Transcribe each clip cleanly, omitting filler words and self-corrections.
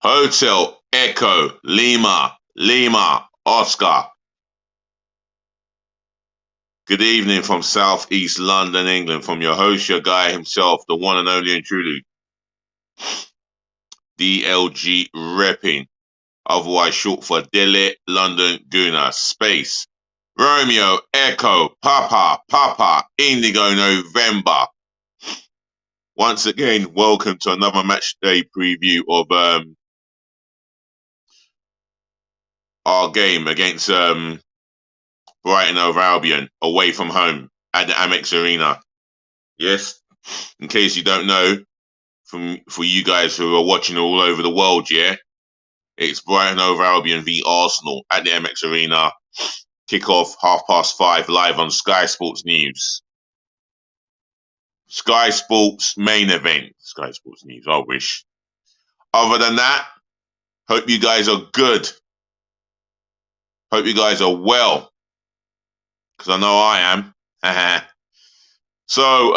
Hotel Echo Lima Lima Oscar. Good evening from South East London, England, from your host, your guy himself, the one and only and truly DLG repping, otherwise short for Delhi London Guna Space. Romeo Echo Papa Papa Indigo November. Once again, welcome to another match day preview of our game against Brighton over Albion away from home at the Amex Arena. Yes, in case you don't know, for you guys who are watching all over the world, yeah, it's Brighton over Albion v Arsenal at the Amex Arena. Kickoff 5:30 live on Sky Sports News. Sky Sports main event. Sky Sports News, I wish. Other than that, hope you guys are good. Hope you guys are well. Because I know I am. So,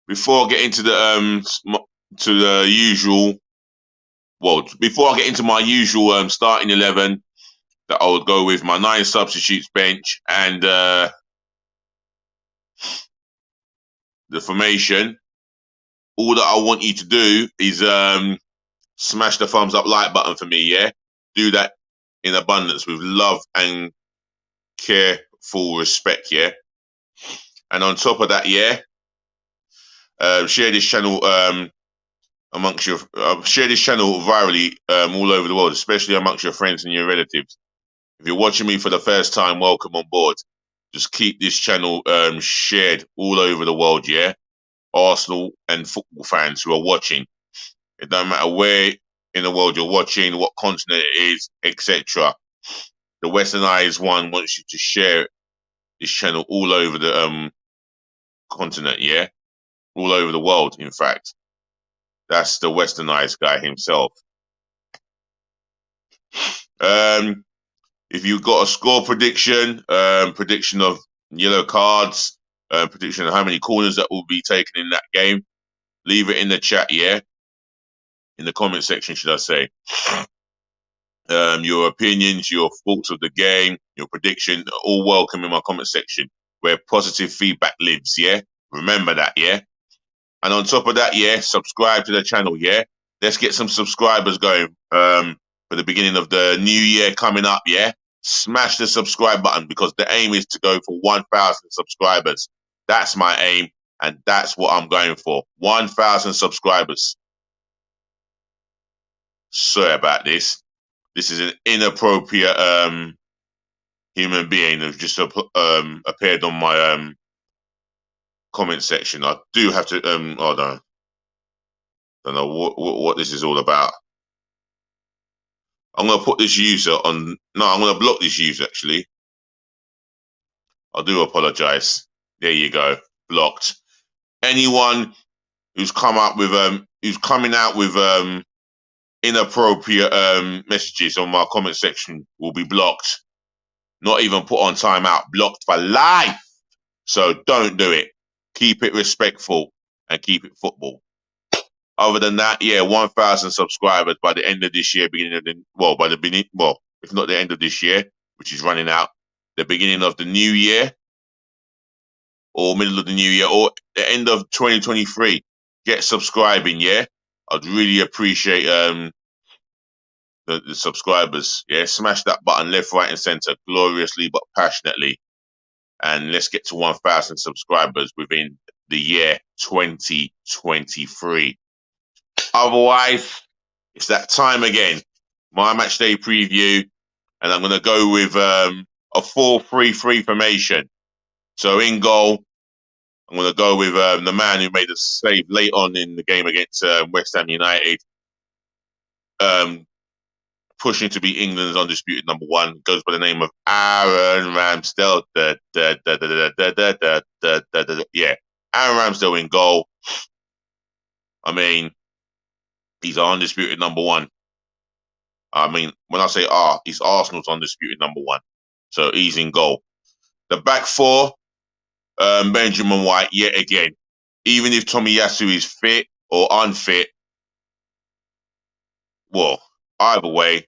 before I get into the usual, before I get into my usual starting 11, that I would go with my 9 substitutes bench and the formation. All that I want you to do is smash the thumbs up like button for me, yeah? Do that in abundance with love and careful respect, yeah? And on top of that, yeah, share this channel share this channel virally all over the world, especially amongst your friends and your relatives. If you're watching me for the first time, welcome on board. Just keep this channel shared all over the world, yeah? Arsenal and football fans who are watching. It don't matter where in the world you're watching, what continent it is, etc. The Westernized one wants you to share this channel all over the continent, yeah? All over the world, in fact. That's the Westernized guy himself. If you've got a score prediction, prediction of yellow cards, prediction of how many corners that will be taken in that game, leave it in the chat, yeah? In the comment section, should I say. Your opinions, your thoughts of the game, your prediction, all welcome in my comment section where positive feedback lives, yeah? Remember that, yeah? And on top of that, yeah, subscribe to the channel, yeah? Let's get some subscribers going for the beginning of the new year coming up, yeah? Smash the subscribe button because the aim is to go for 1,000 subscribers. That's my aim and that's what I'm going for. 1,000 subscribers. Sorry about this. This is an inappropriate human being who's just appeared on my comment section. I do have to I don't know what this is all about. I'm gonna put this user on. No, I'm gonna block this user actually. I do apologize. There you go, blocked. Anyone who's coming out with inappropriate messages on my comment section will be blocked. Not even put on timeout, blocked for life. So don't do it. Keep it respectful and keep it football. Other than that, yeah, 1,000 subscribers by the end of this year, if not the end of this year, which is running out, the beginning of the new year, or middle of the new year, or the end of 2023. Get subscribing, yeah? I'd really appreciate the subscribers, yeah? Smash that button left, right, and center, gloriously but passionately. And let's get to 1,000 subscribers within the year 2023. Otherwise, it's that time again. My match day preview, and I'm going to go with a 4-3-3 formation. So in goal, I'm going to go with the man who made a save late on in the game against West Ham United, pushing to be England's undisputed number 1. Goes by the name of Aaron Ramsdale. Yeah, Aaron Ramsdale in goal. I mean, he's our undisputed number 1. I mean, when I say he's Arsenal's undisputed number 1. So he's in goal. The back 4, Benjamin White, yet again. Even if Tomiyasu is fit or unfit, well, either way,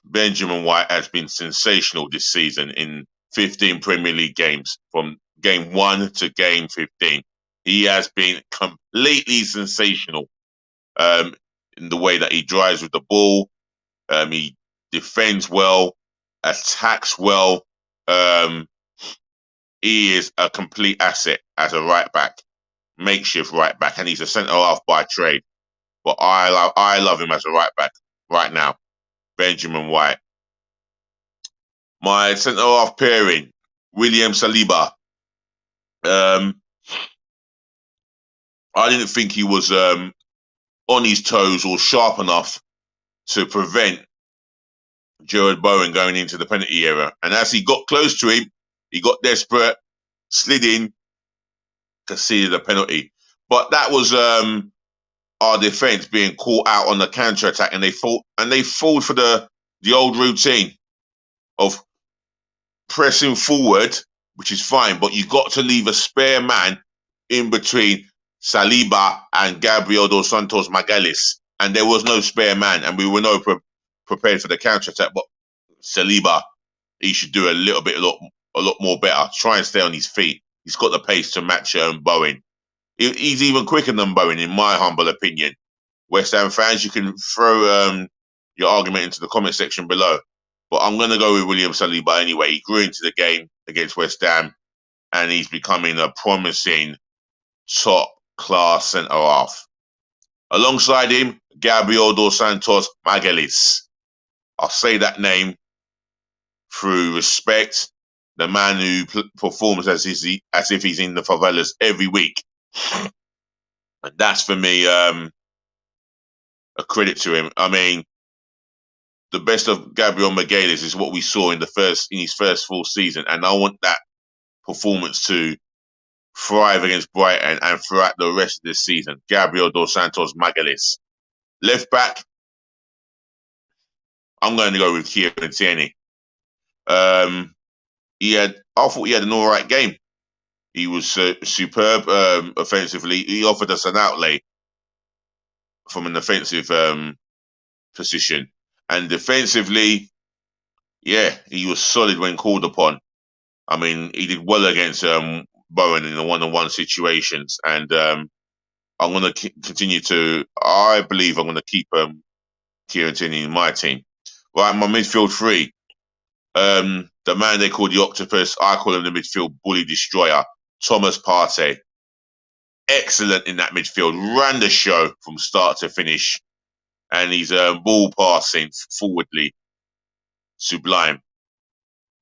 Benjamin White has been sensational this season in 15 Premier League games, from game 1 to game 15. He has been completely sensational in the way that he drives with the ball. He defends well, attacks well. Um, he is a complete asset as a right back, makeshift right back, and he's a centre half by trade. But I love him as a right back right now, Benjamin White. My centre half pairing, William Saliba. Um, I didn't think he was on his toes or sharp enough to prevent Gerard Bowen going into the penalty area. And as he got close to him, he got desperate, slid in, conceded a penalty. But that was our defence being caught out on the counter attack, and they fought for the old routine of pressing forward, which is fine, but you got to leave a spare man in between Saliba and Gabriel dos Santos Magalhães, and there was no spare man, and we were prepared for the counter attack. But Saliba, he should do a lot more better. Try and stay on his feet. He's got the pace to match Bowen. He's even quicker than Bowen, in my humble opinion. West Ham fans, you can throw your argument into the comment section below. But I'm going to go with William Saliba anyway. He grew into the game against West Ham, and he's becoming a promising top-class centre-half. Alongside him, Gabriel dos Santos Magalhães. I'll say that name through respect. The man who performs as if he's in the favelas every week. And that's, for me, a credit to him. I mean, the best of Gabriel Magalhães is what we saw in his first full season, and I want that performance to thrive against Brighton and throughout the rest of this season. Gabriel dos Santos Magalhães. Left back, I'm going to go with Kieran Tierney. I thought he had an all right game. He was superb offensively. He offered us an outlay from an offensive position. And defensively, yeah, he was solid when called upon. I mean, he did well against Bowen in the one-on-one situations. And I'm going to I believe I'm going to keep Kieran Tierney in my team. Right, my midfield three. The man they call the Octopus, I call him the midfield bully destroyer, Thomas Partey. Excellent in that midfield, ran the show from start to finish, and he's ball passing forwardly, sublime.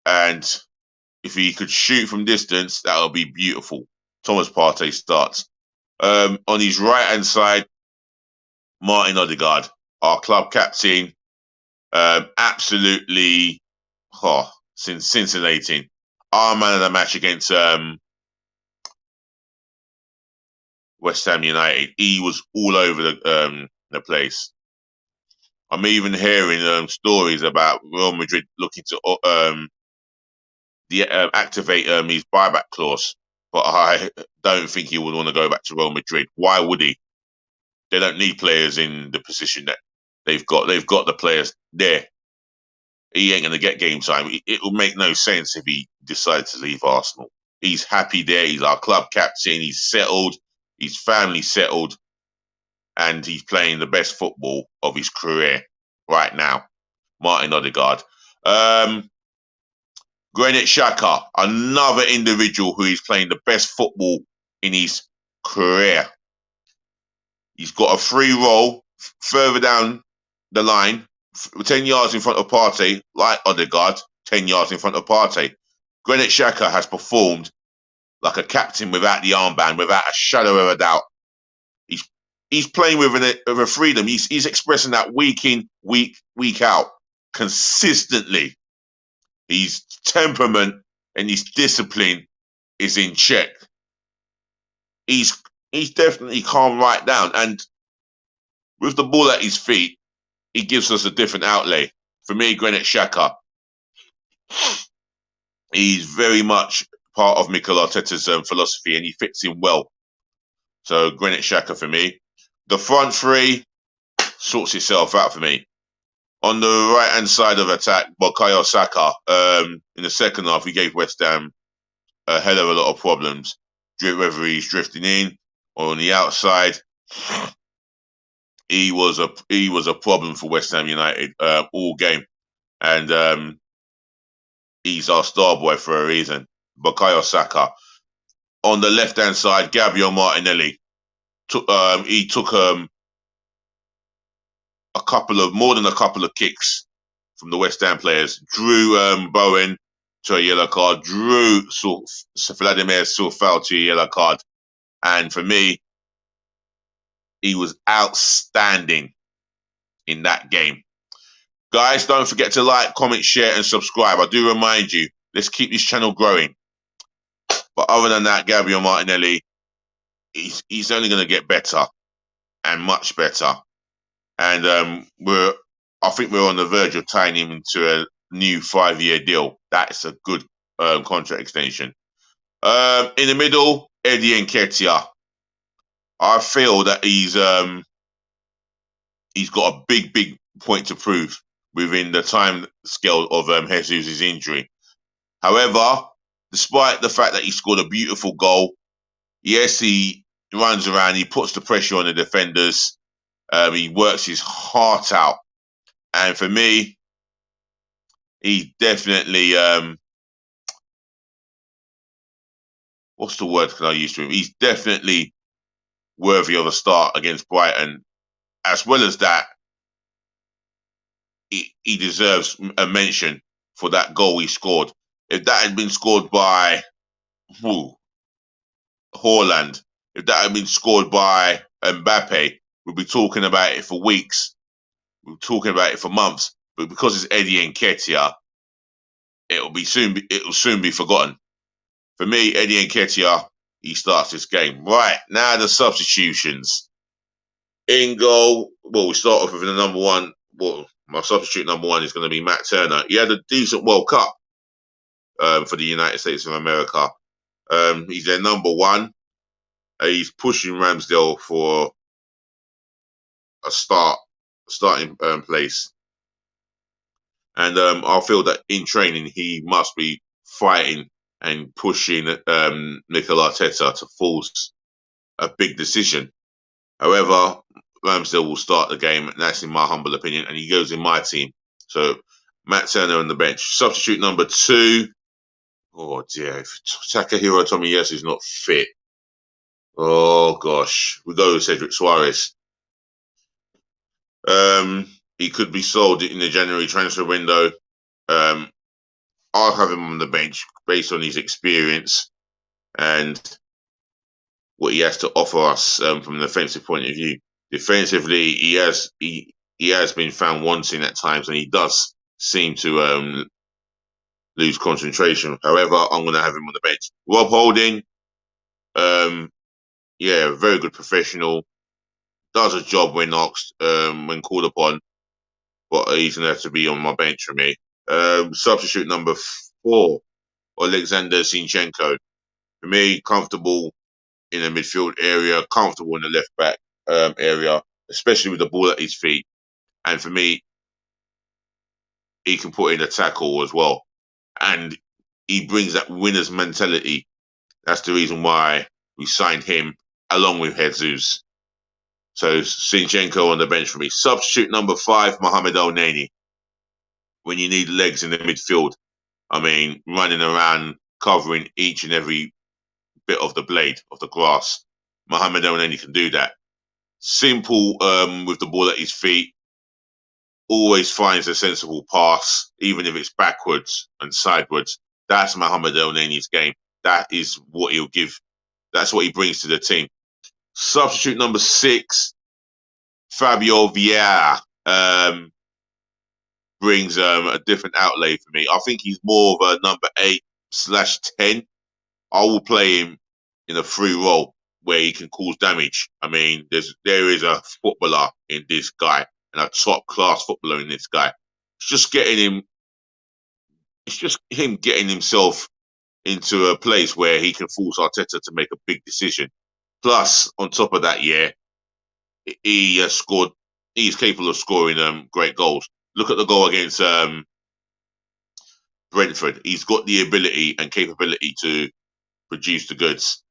And if he could shoot from distance, that would be beautiful. Thomas Partey starts. On his right-hand side, Martin Odegaard, our club captain, absolutely scintillating. Our man of the match against West Ham United. He was all over the place. I'm even hearing stories about Real Madrid looking to activate his buyback clause, but I don't think he would want to go back to Real Madrid. Why would he? They don't need players in the position that they've got. They've got the players there. He ain't going to get game time. It would make no sense if he decided to leave Arsenal. He's happy there. He's our club captain. He's settled. His family settled. And he's playing the best football of his career right now. Martin Odegaard. Granit Xhaka, another individual who is playing the best football in his career. He's got a free roll further down the line, 10 yards in front of Partey, like Odegaard, 10 yards in front of Partey. Granit Xhaka has performed like a captain without the armband, without a shadow of a doubt. He's playing with a freedom. He's expressing that week in, week out, consistently. His temperament and his discipline is in check. He's definitely calm right down. And with the ball at his feet, he gives us a different outlay. For me, Granit Xhaka, he's very much part of Mikel Arteta's philosophy, and he fits in well. So Granit Xhaka for me. The front three, sorts itself out for me. On the right hand side of attack, Bukayo Saka. In the second half, he gave West Ham a hell of a lot of problems. Whether he's drifting in or on the outside, he was a problem for West Ham United all game, and he's our star boy for a reason. Bukayo Saka. On the left hand side, Gabriel Martinelli. He took more than a couple of kicks from the West Ham players. Drew Bowen to a yellow card. Drew Vladimir Soufal to a yellow card. And for me, he was outstanding in that game. Guys, don't forget to like, comment, share, and subscribe. I do remind you, let's keep this channel growing. But other than that, Gabriel Martinelli, he's only going to get better and much better. And I think we're on the verge of tying him into a new 5-year deal. That's a good contract extension. In the middle, Eddie Nketiah. I feel that he's got a big point to prove within the time scale of Jesus' injury. However, despite the fact that he scored a beautiful goal, yes, he runs around, he puts the pressure on the defenders, he works his heart out. And for me, he definitely, what's the word can I use to him? He's definitely worthy of a start against Brighton. As well as that, he deserves a mention for that goal he scored. If that had been scored by Haaland, if that had been scored by Mbappe, we'd be talking about it for weeks. We're talking about it for months. But because it's Eddie Nketiah, it'll soon be forgotten. For me, Eddie Nketiah, he starts this game. Right, now the substitutions. In goal, well, we start off with the number one. Well, my substitute number one is going to be Matt Turner. He had a decent World Cup for the United States of America. He's their number one. He's pushing Ramsdale for a starting place. And I feel that in training, he must be fighting and pushing Mikel Arteta to force a big decision. However, Ramsdale will start the game, and that's in my humble opinion, and he goes in my team. So, Matt Turner on the bench. Substitute number 2. Oh, dear. If Takahiro Tomiyasu is not fit, oh, gosh. We go with Cedric Suarez. He could be sold in the January transfer window. I'll have him on the bench based on his experience and what he has to offer us from an offensive point of view. Defensively, he has been found wanting at times, and he does seem to lose concentration. However, I'm going to have him on the bench. Rob Holding, very good professional. Does a job when asked, when called upon, but he's going to have to be on my bench for me. Substitute number 4, Alexander Zinchenko. For me, comfortable in the midfield area, comfortable in the left back area, especially with the ball at his feet. And for me, he can put in a tackle as well. And he brings that winner's mentality. That's the reason why we signed him along with Jesus. So Zinchenko on the bench for me. Substitute number 5, Mohamed El-Neni. When you need legs in the midfield, I mean, running around, covering each and every bit of the blade of the grass, Mohamed El-Neni can do that. Simple with the ball at his feet. Always finds a sensible pass, even if it's backwards and sideways. That's Mohamed El-Neni's game. That is what he'll give. That's what he brings to the team. Substitute number 6, Fabio Vieira, brings a different outlay for me. I think he's more of a number 8/10. I will play him in a free role where he can cause damage. I mean, there is a footballer in this guy, and a top class footballer in this guy. It's just him getting himself into a place where he can force Arteta to make a big decision. Plus, on top of that, he has scored he's capable of scoring great goals. Look at the goal against Brentford. He's got the ability and capability to produce the goods.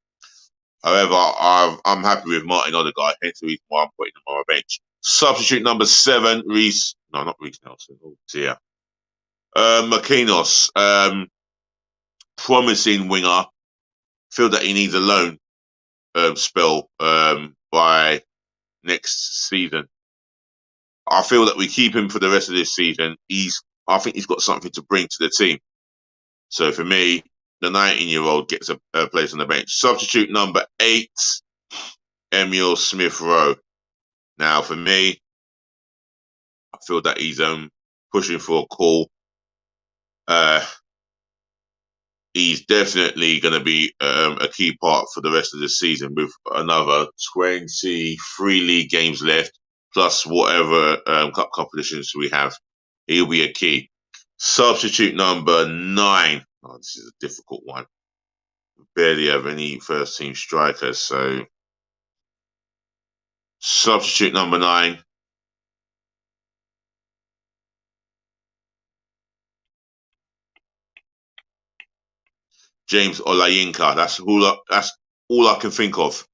However, I'm happy with Martin Odegaard, hence the reason why I'm putting him on my bench. Substitute number 7, Reece. No, not Reece Nelson. Oh dear. Makinos, promising winger. Feel that he needs a loan spell by next season. I feel that we keep him for the rest of this season. I think he's got something to bring to the team. So for me, the 19-year-old gets a place on the bench. Substitute number 8, Emile Smith-Rowe. Now for me, I feel that he's pushing for a call. He's definitely going to be a key part for the rest of the season with another 23 league games left, plus whatever cup competitions we have. He'll be a key. Substitute number 9. Oh, this is a difficult one. Barely have any first team strikers, so substitute number 9. James Olayinka. That's all I can think of.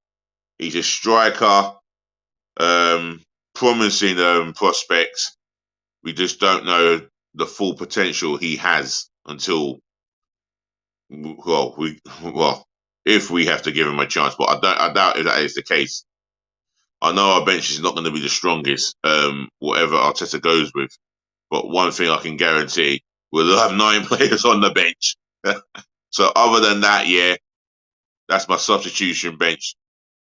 He's a striker, promising prospect. We just don't know the full potential he has until if we have to give him a chance. But I doubt if that is the case. I know our bench is not going to be the strongest, whatever Arteta goes with. But one thing I can guarantee, we'll have 9 players on the bench. So other than that, yeah, that's my substitution bench.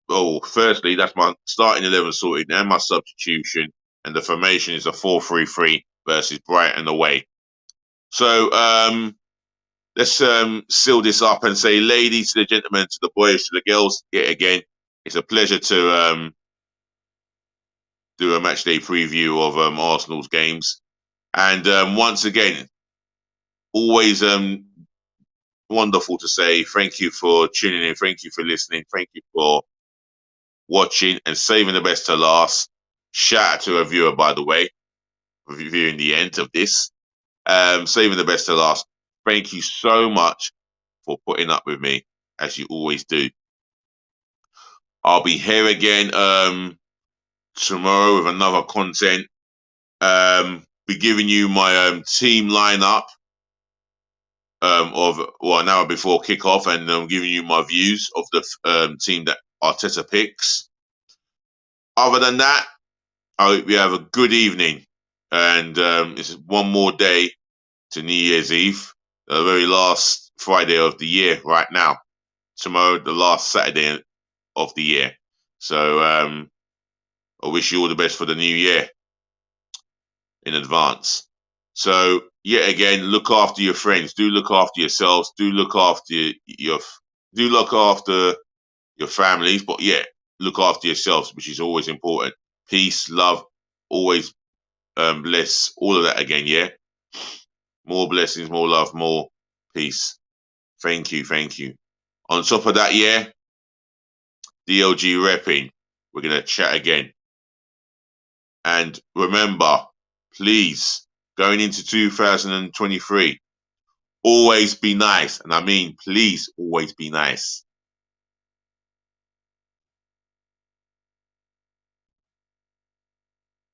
Oh, firstly, that's my starting 11 sorted and my substitution. And the formation is a 4-3-3 versus Brighton away. So let's seal this up and say, ladies to the gentlemen, to the boys, to the girls, yet again, it's a pleasure to do a match day preview of Arsenal's games. And once again, always wonderful to say thank you for tuning in, thank you for listening, thank you for watching and saving the best to last. Shout out to a viewer, by the way, for viewing the end of this. Saving the best to last. Thank you so much for putting up with me, as you always do. I'll be here again tomorrow with another content. Be giving you my team lineup of an hour before kickoff, and I'm giving you my views of the team that Arteta picks. Other than that, I hope you have a good evening, and it's one more day to New Year's Eve, the very last Friday of the year right now. Tomorrow, the last Saturday of the year. So I wish you all the best for the new year in advance. So yet again, look after your friends. Do look after yourselves. Do look after your families. But yeah, look after yourselves, which is always important. Peace, love, always bless. All of that again. Yeah. More blessings, more love, more peace. Thank you, thank you. On top of that, yeah, DLG repping. We're gonna chat again. And remember, please, going into 2023, always be nice. And I mean, please always be nice.